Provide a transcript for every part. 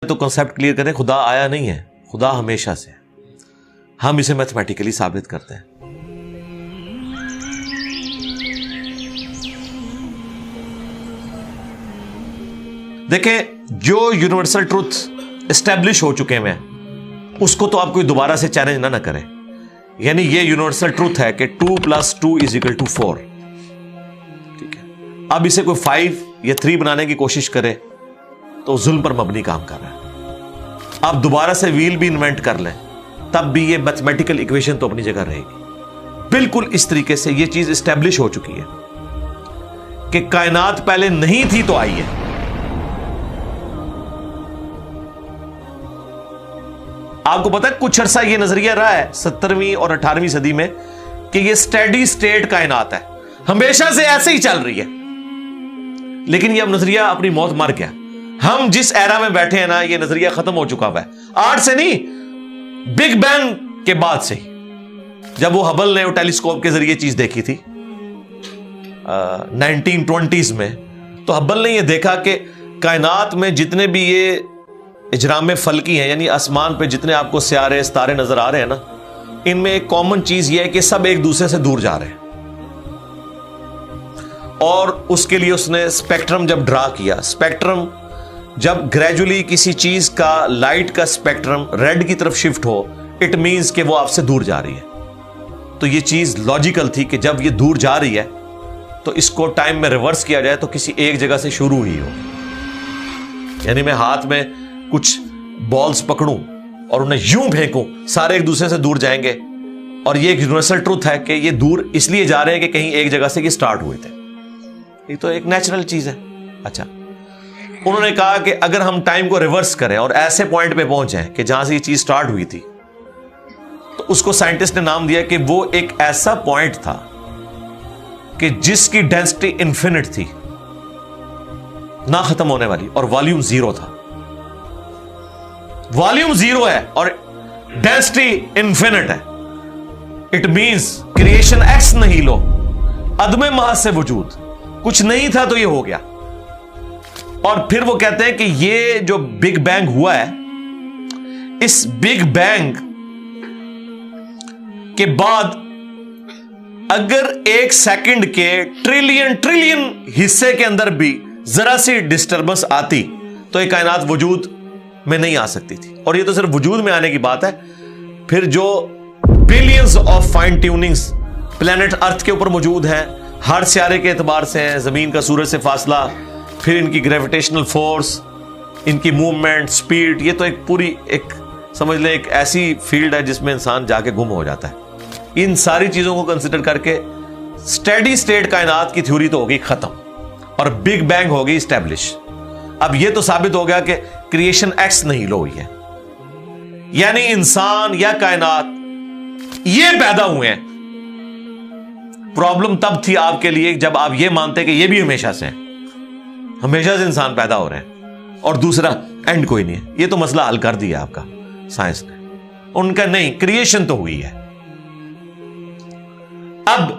تو concept clear کریں, خدا آیا نہیں ہے, خدا ہمیشہ سے ہے. ہم اسے میتھمیٹیکلی ثابت کرتے ہیں. دیکھیں, جو یونیورسل ٹروتھ اسٹیبلش ہو چکے ہیں اس کو تو آپ کوئی دوبارہ سے چیلنج نہ کریں. یعنی یہ یونیورسل ٹروتھ ہے کہ 2 + 2 = 4. ٹھیک ہے, اب اسے کوئی 5 یا 3 بنانے کی کوشش کرے تو ظلم پر مبنی کام کر رہا ہے. آپ دوبارہ سے ویل بھی انوینٹ کر لیں تب بھی یہ میتھمیٹیکل ایکویشن تو اپنی جگہ رہے گی. بالکل اس طریقے سے یہ چیز اسٹیبلش ہو چکی ہے کہ کائنات پہلے نہیں تھی تو آئی ہے. آپ کو پتا ہے کچھ عرصہ یہ نظریہ رہا ہے 17ویں اور 18ویں صدی میں کہ یہ اسٹیڈی اسٹیٹ کائنات ہے, ہمیشہ سے ایسے ہی چل رہی ہے. لیکن یہ اب نظریہ اپنی موت مر گیا. ہم جس ایرا میں بیٹھے ہیں نا, یہ نظریہ ختم ہو چکا ہوا ہے. آج سے نہیں, بگ بینگ کے بعد سے ہی, جب وہ ہبل نے ٹیلیسکوپ کے ذریعے چیز دیکھی تھی 1920s میں, تو ہبل نے یہ دیکھا کہ کائنات میں جتنے بھی یہ اجرام فلکی ہیں, یعنی آسمان پہ جتنے آپ کو سیارے ستارے نظر آ رہے ہیں نا, ان میں ایک کامن چیز یہ ہے کہ سب ایک دوسرے سے دور جا رہے ہیں. اور اس کے لیے اس نے اسپیکٹرم جب ڈرا کیا, اسپیکٹرم جب گریجولی کسی چیز کا لائٹ کا اسپیکٹرم ریڈ کی طرف شفٹ ہو, اٹ مینز کہ وہ آپ سے دور جا رہی ہے. تو یہ چیز لاجیکل تھی کہ جب یہ دور جا رہی ہے تو اس کو ٹائم میں ریورس کیا جائے تو کسی ایک جگہ سے شروع ہی ہو. یعنی میں ہاتھ میں کچھ بالز پکڑوں اور انہیں یوں پھینکوں, سارے ایک دوسرے سے دور جائیں گے. اور یہ ایک یونیورسل ٹروتھ ہے کہ یہ دور اس لیے جا رہے ہیں کہ کہیں ایک جگہ سے یہ سٹارٹ ہوئے تھے. یہ تو ایک نیچرل چیز ہے. اچھا, انہوں نے کہا کہ اگر ہم ٹائم کو ریورس کریں اور ایسے پوائنٹ پہ پہنچ جائیں کہ جہاں سے یہ چیز سٹارٹ ہوئی تھی, تو اس کو سائنٹسٹ نے نام دیا کہ وہ ایک ایسا پوائنٹ تھا کہ جس کی ڈینسٹی انفینٹ تھی, نہ ختم ہونے والی, اور والیوم 0 تھا. والیوم 0 ہے اور ڈینسٹی انفینٹ ہے. اٹ مینس کریشن ایکس نہیں لو, عدم محض سے وجود, کچھ نہیں تھا تو یہ ہو گیا. اور پھر وہ کہتے ہیں کہ یہ جو بگ بینگ ہوا ہے, اس بگ بینگ کے بعد اگر 1 سیکنڈ کے ٹریلین حصے کے اندر بھی ذرا سی ڈسٹربنس آتی تو یہ کائنات وجود میں نہیں آ سکتی تھی. اور یہ تو صرف وجود میں آنے کی بات ہے. پھر جو billions of fine tunings planet earth کے اوپر موجود ہیں, ہر سیارے کے اعتبار سے ہیں, زمین کا سورج سے فاصلہ, پھر ان کی گریویٹیشنل فورس, ان کی موومنٹ, سپیڈ, یہ تو ایک پوری ایک سمجھ لیں ایک ایسی فیلڈ ہے جس میں انسان جا کے گم ہو جاتا ہے. ان ساری چیزوں کو کنسیڈر کر کے اسٹیڈی اسٹیٹ کائنات کی تھیوری تو ہوگی ختم اور بگ بینگ ہوگی اسٹیبلش. اب یہ تو ثابت ہو گیا کہ کریشن ایکس نہیں لو ہوئی ہے, یعنی انسان یا کائنات یہ پیدا ہوئے ہیں. پرابلم تب تھی آپ کے لیے جب آپ یہ مانتے کہ یہ بھی ہمیشہ سے ہیں, ہمیشہ سے انسان پیدا ہو رہے ہیں اور دوسرا اینڈ کوئی نہیں ہے. یہ تو مسئلہ حل کر دیا آپ کا سائنس نے. ان کا نہیں, کریشن تو ہوئی ہے. اب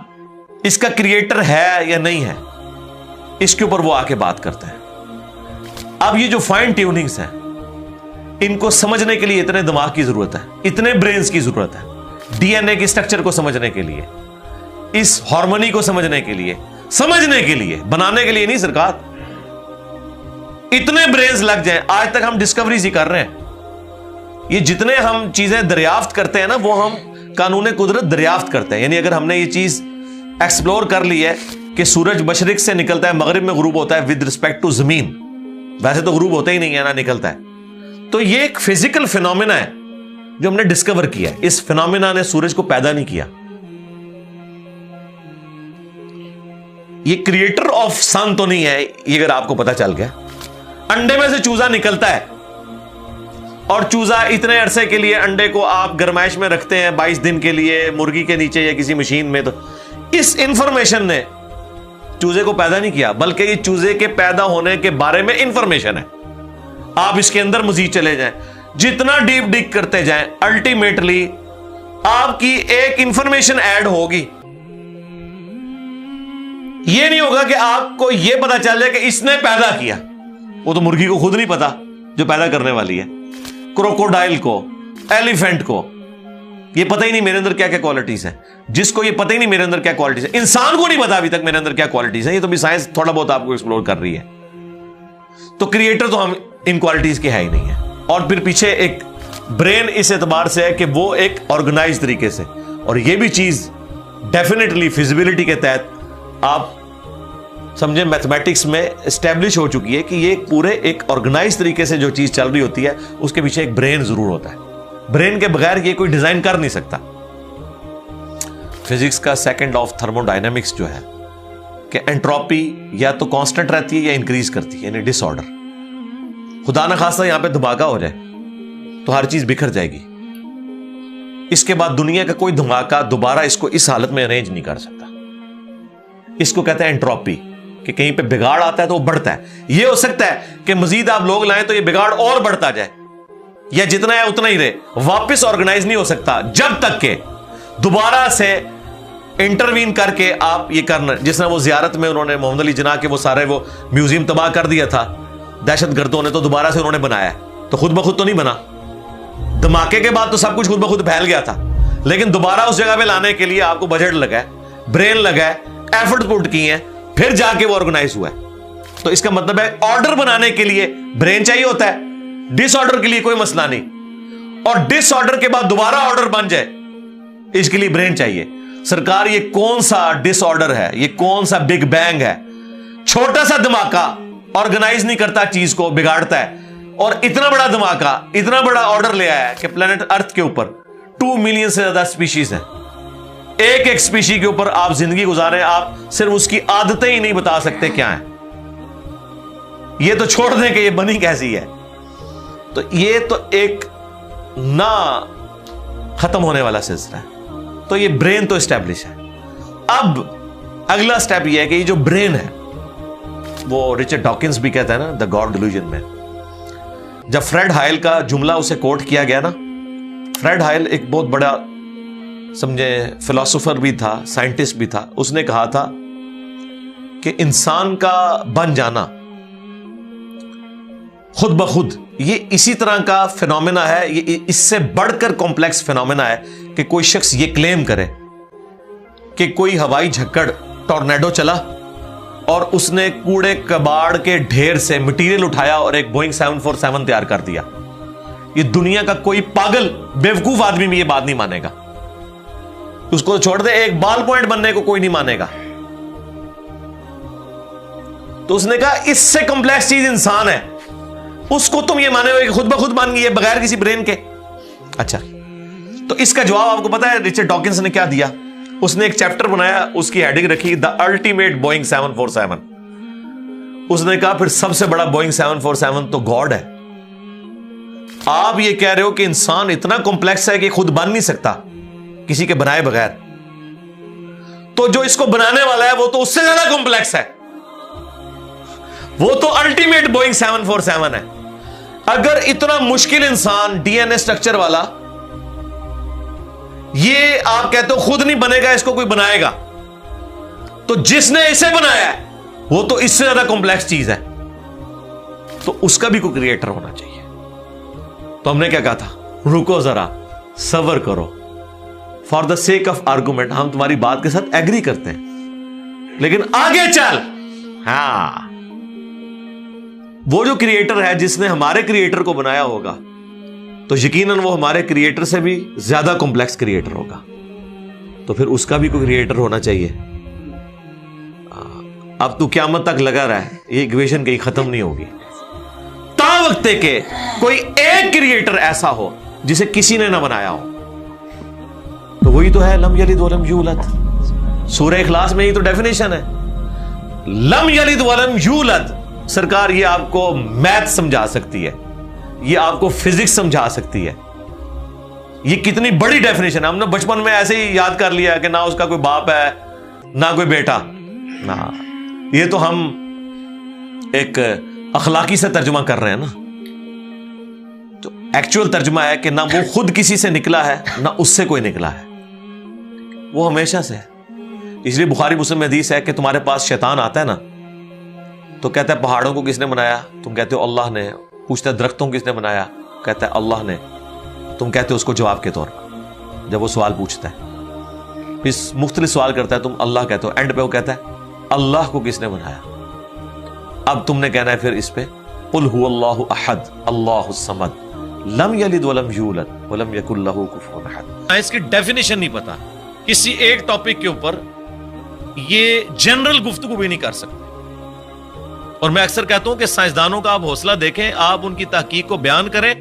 اس کا کریٹر ہے یا نہیں ہے, اس کے اوپر وہ آ کے بات کرتے ہیں. اب یہ جو فائن ٹیوننگز ہیں, ان کو سمجھنے کے لیے اتنے دماغ کی ضرورت ہے, اتنے برینز کی ضرورت ہے. ڈی این اے کی سٹرکچر کو سمجھنے کے لیے, اس ہارمونی کو سمجھنے کے لیے, بنانے کے لیے نہیں سرکار. اتنے برینز لگ جائیں. آج تک ہم ڈسکوریز ہی کر رہے ہیں. یہ جتنے ہم چیزیں دریافت کرتے ہیں نا, وہ ہم قانون قدرت دریافت کرتے ہیں. یعنی اگر ہم نے یہ چیز ایکسپلور کر لی ہے کہ سورج مشرق سے نکلتا ہے, مغرب میں غروب ہوتا ہے ود رسپیکٹ ٹو زمین, ویسے تو غروب ہوتا ہی نہیں ہے نا, نکلتا ہے. تو یہ ایک فزیکل فینومینا ہے جو ہم نے ڈسکور کیا ہے. اس فینومینا نے سورج کو پیدا نہیں کیا. یہ کریٹر آف سن تو نہیں ہے, یہ اگر آپ کو پتا چل گیا. انڈے میں سے چوزا نکلتا ہے اور چوزا اتنے عرصے کے لیے انڈے کو آپ گرمائش میں رکھتے ہیں 22 دن کے لیے مرغی کے نیچے یا کسی مشین میں. تو اس انفارمیشن نے چوزے کو پیدا نہیں کیا, بلکہ یہ چوزے کے پیدا ہونے کے بارے میں انفارمیشن ہے. آپ اس کے اندر مزید چلے جائیں, جتنا ڈیپ ڈگ کرتے جائیں, الٹیمیٹلی آپ کی ایک انفارمیشن ایڈ ہوگی. یہ نہیں ہوگا کہ آپ کو یہ پتا چل جائے کہ اس نے پیدا کیا. وہ تو مرغی کو خود نہیں پتا جو پیدا کرنے والی ہے. کروکوڈائل کو, ایلیفینٹ کو یہ پتہ ہی نہیں میرے اندر کیا کیا کوالٹیز ہیں. جس کو یہ پتہ ہی نہیں میرے اندر کیا کوالٹیز ہیں, انسان کو نہیں پتا ابھی تک میرے اندر کیا کوالٹیز ہیں. یہ تو بھی سائنس تھوڑا بہت آپ کو ایکسپلور کر رہی ہے. تو کریٹر تو ہم ان کوالٹیز کے ہے ہی نہیں ہے. اور پھر پیچھے ایک برین اس اعتبار سے ہے کہ وہ ایک آرگنائز طریقے سے, اور یہ بھی چیز ڈیفینیٹلی فیزیبلٹی کے تحت آپ سمجھیں میتھمیٹکس میں اسٹیبلش ہو چکی ہے کہ یہ پورے ایک آرگنائز طریقے سے جو چیز چل رہی ہوتی ہے اس کے پیچھے ایک برین ضرور ہوتا ہے. برین کے بغیر یہ کوئی ڈیزائن کر نہیں سکتا. فزکس کا سیکنڈ آف تھرمو ڈائنامکس جو ہے کہ انٹروپی یا تو کانسٹنٹ رہتی ہے یا انکریز کرتی ہے, یعنی ڈس آرڈر. خدا نہ خواستہ یہاں پہ دھماکہ ہو جائے تو ہر چیز بکھر جائے گی. اس کے بعد دنیا کا کوئی دھماکہ دوبارہ اس کو اس حالت میں ارینج نہیں کر سکتا. اس کو کہتے ہیں انٹروپی, کہ کہیں پہ بگاڑ آتا ہے تو وہ بڑھتا ہے. یہ ہو سکتا ہے کہ مزید آپ لوگ لائیں تو یہ بگاڑ اور بڑھتا جائے, یا جتنا ہے اتنا ہی رہے, واپس آرگنائز نہیں ہو سکتا جب تک کہ دوبارہ سے انٹروین کر کے آپ یہ کرنا. جس طرح وہ زیارت میں انہوں نے محمد علی جناح کے وہ سارے وہ میوزیم تباہ کر دیا تھا دہشت گردوں نے, تو دوبارہ سے انہوں نے بنایا, تو خود بخود تو نہیں بنا. دھماکے کے بعد تو سب کچھ خود بخود پھیل گیا تھا, لیکن دوبارہ اس جگہ پہ لانے کے لیے آپ کو بجٹ لگا ہے, برین لگا ہے, ایفرٹ پٹ کی ہیں, پھر جا کے وہ آرگنائز ہوا ہے. تو اس کا مطلب ہے آرڈر بنانے کے لیے برین چاہیے ہوتا ہے, ڈس آرڈر کے لیے کوئی مسئلہ نہیں, اور ڈس آرڈر کے بعد دوبارہ آرڈر بن جائے اس کے لیے برین چاہیے. سرکار یہ کون سا ڈس آرڈر ہے, یہ کون سا بگ بینگ ہے؟ چھوٹا سا دھماکہ آرگنائز نہیں کرتا, چیز کو بگاڑتا ہے, اور اتنا بڑا دھماکہ اتنا بڑا آرڈر لے آیا ہے کہ پلانٹ ارتھ کے اوپر 2 ملین سے زیادہ سپیشیز ہیں. ایک ایک سپیشی کے اوپر آپ زندگی گزارے, آپ صرف اس کی عادتیں ہی نہیں بتا سکتے کیا ہیں. یہ تو چھوڑ دیں کہ یہ بنی کیسی ہے. تو یہ تو ایک نہ ختم ہونے والا سلسلہ ہے. تو یہ برین تو اسٹیبلش ہے. اب اگلا سٹیپ یہ ہے کہ یہ جو برین ہے, وہ رچرڈ ڈاکنز بھی کہتا ہے نا دا گاڈ ڈیلوژن میں, جب فریڈ ہائل کا جملہ اسے کوٹ کیا گیا نا, فریڈ ہائل ایک بہت بڑا سمجھے فلاسفر بھی تھا, سائنٹسٹ بھی تھا. اس نے کہا تھا کہ انسان کا بن جانا خود بخود یہ اسی طرح کا فینومینا ہے, یہ اس سے بڑھ کر کمپلیکس فینومینا ہے کہ کوئی شخص یہ کلیم کرے کہ کوئی ہوائی جھکڑ ٹورنیڈو چلا اور اس نے کوڑے کباڑ کے ڈھیر سے مٹیریل اٹھایا اور ایک بوئنگ 747 تیار کر دیا. یہ دنیا کا کوئی پاگل بیوقوف آدمی بھی یہ بات نہیں مانے گا. اس کو چھوڑ دے, ایک بال پوائنٹ بننے کو کوئی نہیں مانے گا. تو اس نے کہا اس سے کمپلیکس چیز انسان ہے, اس کو تم یہ مانے ہو کہ خود بخود بن گئی ہے بغیر کسی برین کے. اچھا, تو اس کا جواب آپ کو پتا ہے رچرڈ ڈاکنز نے کیا دیا؟ اس نے ایک چیپٹر بنایا, اس کی ہیڈنگ رکھی دا الٹیمیٹ بوئنگ 747. اس نے کہا پھر سب سے بڑا بوئنگ 747 تو گاڈ ہے. آپ یہ کہہ رہے ہو کہ انسان اتنا کمپلیکس ہے کہ خود بن نہیں سکتا کسی کے بنائے بغیر, تو جو اس کو بنانے والا ہے وہ تو اس سے زیادہ کمپلیکس ہے, وہ تو الٹیمیٹ بوئنگ 747 ہے. اگر اتنا مشکل انسان ڈی این اے اسٹرکچر والا یہ آپ کہتے ہو خود نہیں بنے گا, اس کو کوئی بنائے گا, تو جس نے اسے بنایا ہے وہ تو اس سے زیادہ کمپلیکس چیز ہے, تو اس کا بھی کوئی کریٹر ہونا چاہیے. تو ہم نے کیا کہا تھا, رکو ذرا صبر کرو, for the sake of argument ہم تمہاری بات کے ساتھ ایگری کرتے ہیں, لیکن آگے چل. ہاں, وہ جو کریٹر ہے جس نے ہمارے کریٹر کو بنایا ہوگا تو یقیناً وہ ہمارے کریٹر سے بھی زیادہ کمپلیکس کریٹر ہوگا, تو پھر اس کا بھی کوئی کریٹر ہونا چاہیے. اب تو قیامت تک لگا رہا ہے, یہ ایکویشن کہیں ختم نہیں ہوگی تا وقت کہ کوئی ایک کریٹر ایسا ہو جسے کسی نے نہ بنایا ہو. تو وہی تو ہے لم یلد ولم یولد. سورہ اخلاص میں ہی تو ڈیفینیشن ہے, لم یلد ولم یولد. سرکار یہ آپ کو میتھ سمجھا سکتی ہے, یہ آپ کو فزکس سمجھا سکتی ہے. یہ کتنی بڑی ڈیفینیشن ہے. ہم نے بچپن میں ایسے ہی یاد کر لیا کہ نہ اس کا کوئی باپ ہے نہ کوئی بیٹا. نہ, یہ تو ہم ایک اخلاقی سے ترجمہ کر رہے ہیں نا. تو ایکچوئل ترجمہ ہے کہ نہ وہ خود کسی سے نکلا ہے نہ اس سے کوئی نکلا ہے, وہ ہمیشہ سے ہے. اس لیے بخاری مسلم میں حدیث ہے کہ تمہارے پاس شیطان آتا ہے نا تو کہتا ہے پہاڑوں کو کس نے بنایا؟ تم کہتے ہو اللہ نے. پوچھتا ہے درختوں کو کس نے بنایا؟ کہتا ہے اللہ نے. تم کہتے ہو اس کو جواب کے طور پر جب وہ سوال پوچھتا ہے. پھر مختلف سوال کرتا ہے, تم اللہ کہتے ہو, اینڈ پہ وہ کہتا ہے اللہ کو کس نے بنایا؟ اب تم نے کہنا ہے پھر اس پہ قل هو اللہ احد اللہ الصمد لم یلد ولم یولد ولم یکن لہ کفوا احد. اس کی ڈیفینیشن نہیں پتا, کسی ایک ٹاپک کے اوپر یہ جنرل گفتگو بھی نہیں کر سکتے. اور میں اکثر کہتا ہوں کہ سائنسدانوں کا آپ حوصلہ دیکھیں, آپ ان کی تحقیق کو بیان کریں,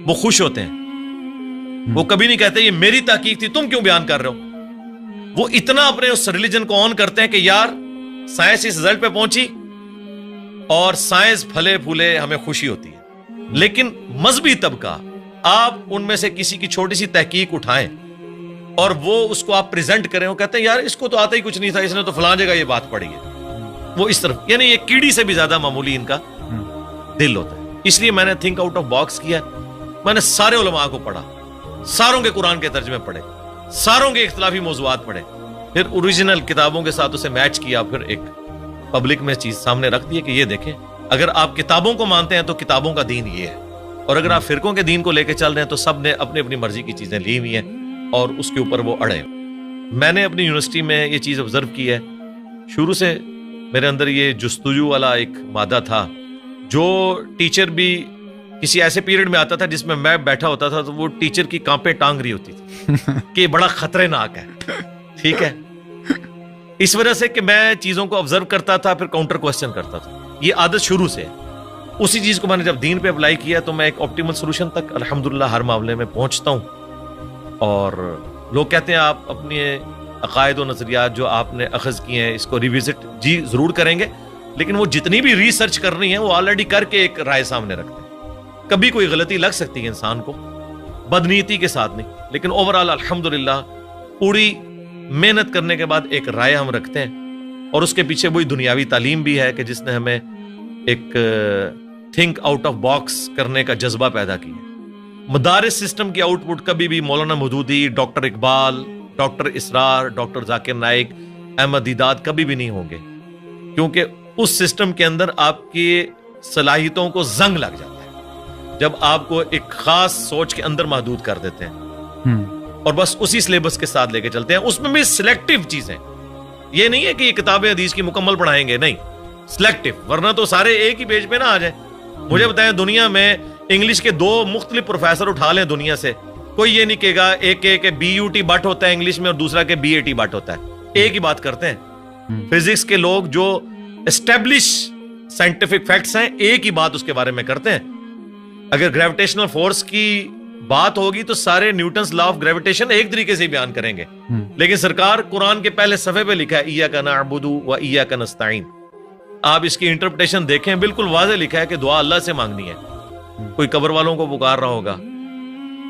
وہ خوش ہوتے ہیں. وہ کبھی نہیں کہتے یہ میری تحقیق تھی تم کیوں بیان کر رہے ہو. وہ اتنا اپنے اس ریلیجن کو آن کرتے ہیں کہ یار سائنس اس رزلٹ پہ پہنچی اور سائنس پھلے پھولے, ہمیں خوشی ہوتی ہے. لیکن مذہبی طبقہ, آپ ان میں سے کسی کی چھوٹی سی تحقیق اٹھائیں اور وہ اس کو آپ پریزنٹ کریں, وہ کہتے ہیں یار اس کو تو آتا ہی کچھ نہیں تھا, اس نے تو فلاں جگہ یہ بات پڑھی ہے. وہ اس طرف, یعنی یہ کیڑی سے بھی زیادہ معمولی ان کا دل ہوتا ہے. اس لیے میں نے تھنک آؤٹ آف باکس کیا. میں نے سارے علماء کو پڑھا, ساروں کے قرآن کے ترجمے پڑھے, ساروں کے اختلافی موضوعات پڑھے, پھر اوریجنل کتابوں کے ساتھ اسے میچ کیا, پھر ایک پبلک میں چیز سامنے رکھ دی کہ یہ دیکھیں اگر آپ کتابوں کو مانتے ہیں تو کتابوں کا دین یہ ہے, اور اگر آپ فرقوں کے دین کو لے کے چل رہے ہیں تو سب نے اپنی اپنی مرضی کی چیزیں لی ہوئی ہیں اور اس کے اوپر وہ اڑے. میں نے اپنی یونیورسٹی میں یہ چیز آبزرو کی ہے, شروع سے میرے اندر یہ جستجو والا ایک مادہ تھا. جو ٹیچر بھی کسی ایسے پیریڈ میں آتا تھا جس میں بیٹھا ہوتا تھا تو وہ ٹیچر کی کانپیں ٹانگ رہی ہوتی تھی کہ یہ بڑا خطرناک ہے. ٹھیک ہے, اس وجہ سے کہ میں چیزوں کو آبزرو کرتا تھا, پھر کاؤنٹر کوسچن کرتا تھا. یہ عادت شروع سے ہے. اسی چیز کو میں نے جب دین پہ اپلائی کیا تو میں ایک آپٹیمل سولوشن تک الحمدللہ ہر معاملے میں پہنچتا ہوں. اور لوگ کہتے ہیں آپ اپنے عقائد و نظریات جو آپ نے اخذ کیے ہیں اس کو ریوزٹ جی ضرور کریں گے, لیکن وہ جتنی بھی ریسرچ کر رہی ہیں وہ آلریڈی کر کے ایک رائے سامنے رکھتے ہیں. کبھی کوئی غلطی لگ سکتی ہے انسان کو, بدنیتی کے ساتھ نہیں, لیکن اوورآل الحمدللہ پوری محنت کرنے کے بعد ایک رائے ہم رکھتے ہیں. اور اس کے پیچھے وہی دنیاوی تعلیم بھی ہے کہ جس نے ہمیں ایک تھنک آؤٹ آف باکس کرنے کا جذبہ پیدا کیا. مدارس سسٹم کی آؤٹ پٹ کبھی بھی مولانا مودودی, ڈاکٹر اقبال, ڈاکٹر اسرار, ڈاکٹر ذاکر نائک, احمد دیدات کبھی بھی نہیں ہوں گے, کیونکہ اس سسٹم کے اندر آپ کی صلاحیتوں کو زنگ لگ جاتا ہے جب آپ کو ایک خاص سوچ کے اندر محدود کر دیتے ہیں اور بس اسی سلیبس کے ساتھ لے کے چلتے ہیں. اس میں بھی سلیکٹیو چیزیں, یہ نہیں ہے کہ یہ کتاب حدیث کی مکمل پڑھائیں گے, نہیں, سلیکٹیو, ورنہ تو سارے ایک ہی پیج پہ نہ آ جائیں. مجھے بتائیں دنیا میں انگلش کے 2 مختلف پروفیسر اٹھا لیں دنیا سے, کوئی یہ نہیں کہے گا ایک کہ بی یو ٹی بٹ ہوتا ہے انگلش میں اور دوسرا کہ بی اے ٹی بٹ ہوتا ہے. ایک ہی بات کرتے ہیں. فزکس کے لوگ جو اسٹیبلش سائنٹیفک فیکٹس ہیں ایک ہی بات اس کے بارے میں کرتے ہیں. اگر گریویٹیشنل فورس کی بات ہوگی تو سارے نیوٹنز لا آف گریویٹیشن ایک طریقے سے بیان کریں گے, لیکن سرکار قرآن کے پہلے صفحے پہ لکھا ہے ایاک نعبد و ایاک نستعین. آپ اس کی انٹرپریٹیشن دیکھیں, بالکل واضح لکھا ہے کہ دعا اللہ سے مانگنی ہے. کوئی قبر والوں کو پکار رہا ہوگا,